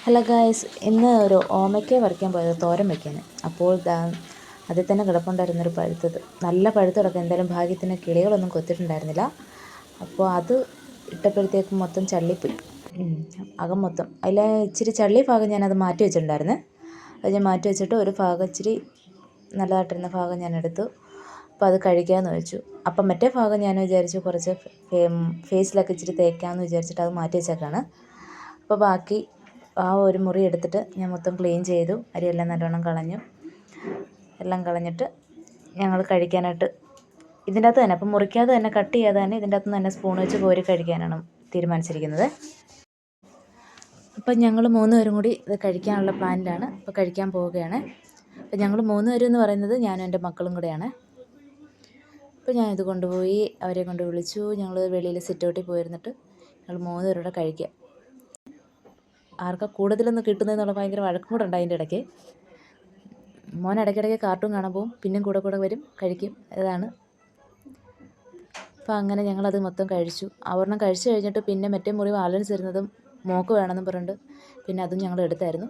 Hello guys, ഇന്ന് ഒരു ഓമയ്ക്ക പറിക്കാൻ പോയത് തോരൻ വയ്ക്കാൻ. അപ്പോൾ അതിൽ തന്നെ കിടപ്പുണ്ടായിരുന്നൊരു പഴുത്തത്, നല്ല പഴുത്ത് കിടക്കുക. എന്തായാലും ഭാഗ്യത്തിന് കിളികളൊന്നും കൊത്തിയിട്ടുണ്ടായിരുന്നില്ല. അപ്പോൾ അത് ഇട്ടപ്പോഴത്തേക്കും മൊത്തം ചള്ളിപ്പോയി, അകം മൊത്തം. അതിലെ ഇച്ചിരി ചള്ളി ഭാഗം ഞാനത് മാറ്റി വെച്ചിട്ടുണ്ടായിരുന്നു. അത് ഞാൻ മാറ്റി വെച്ചിട്ട് ഒരു ഭാഗം ഇച്ചിരി നല്ലതായിട്ടിരുന്ന ഭാഗം ഞാൻ എടുത്തു. അപ്പോൾ അത് കഴിക്കാമെന്ന് വെച്ചു. അപ്പം മറ്റേ ഭാഗം ഞാൻ വിചാരിച്ചു കുറച്ച് ഫേസിലൊക്കെ ഇച്ചിരി തേക്കാമെന്ന് വിചാരിച്ചിട്ട് അത് മാറ്റി വെച്ചേക്കാണ്. അപ്പോൾ ബാക്കി ആ ഒരു മുറി എടുത്തിട്ട് ഞാൻ മൊത്തം ക്ലീൻ ചെയ്തു. അരിയെല്ലാം നല്ലോണം കളഞ്ഞു. എല്ലാം കളഞ്ഞിട്ട് ഞങ്ങൾ കഴിക്കാനായിട്ട് ഇതിൻ്റെ അകത്ത് തന്നെ, അപ്പം മുറിക്കാതെ തന്നെ കട്ട് ചെയ്യാതെ തന്നെ ഇതിൻ്റെ അകത്ത് തന്നെ സ്പൂൺ വെച്ച് കോരി കഴിക്കാനാണ് തീരുമാനിച്ചിരിക്കുന്നത്. അപ്പം ഞങ്ങൾ 3 പേരും കൂടി ഇത് കഴിക്കാനുള്ള പ്ലാനിലാണ്. അപ്പോൾ കഴിക്കാൻ പോവുകയാണ്. അപ്പോൾ ഞങ്ങൾ 3 പേരും എന്ന് പറയുന്നത് ഞാനും എൻ്റെ മക്കളും കൂടെയാണ്. അപ്പോൾ ഞാൻ ഇത് കൊണ്ടുപോയി അവരെ കൊണ്ട് വിളിച്ചു. ഞങ്ങൾ വെളിയിൽ സിറ്റൗട്ടിൽ പോയിരുന്നിട്ട് ഞങ്ങൾ 3 പേരുടെ കഴിക്കുക. ആർക്കാ കൂടുതലൊന്നും കിട്ടുന്നതെന്നുള്ള ഭയങ്കര വഴക്കും കൂടെ ഉണ്ട് അതിൻ്റെ ഇടയ്ക്ക്. മോൻ ഇടയ്ക്കിടയ്ക്ക് കാർട്ടൂൺ കാണാൻ പോവും, പിന്നെയും കൂടെ വരും, കഴിക്കും. ഇതാണ്. അപ്പോൾ അങ്ങനെ ഞങ്ങളത് മൊത്തം കഴിച്ചു. ഒരെണ്ണം കഴിച്ചു കഴിഞ്ഞിട്ട് പിന്നെ മറ്റേ മുറി ബാലൻസ് ഇരുന്നതും മോക്ക് വേണമെന്നും പറഞ്ഞിട്ട് പിന്നെ അതും ഞങ്ങൾ എടുത്തായിരുന്നു.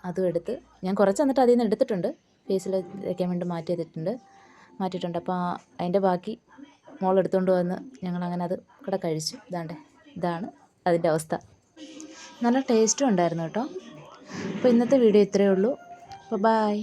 അതും എടുത്ത് ഞാൻ കുറച്ച് എന്നിട്ട് അതിൽ നിന്ന് എടുത്തിട്ടുണ്ട്, ഫേസിൽ വയ്ക്കാൻ വേണ്ടി മാറ്റിയിട്ടുണ്ട്. അപ്പോൾ അതിൻ്റെ ബാക്കി മോൾ എടുത്തുകൊണ്ട് വന്ന് ഞങ്ങളങ്ങനെ അത് കൂടെ കഴിച്ചു. ഇതാണ് അതിൻ്റെ അവസ്ഥ. നല്ല ടേസ്റ്റും ഉണ്ടായിരുന്നു കേട്ടോ. അപ്പോൾ ഇന്നത്തെ വീഡിയോ ഇത്രയേ ഉള്ളൂ. അപ്പോൾ ബൈ.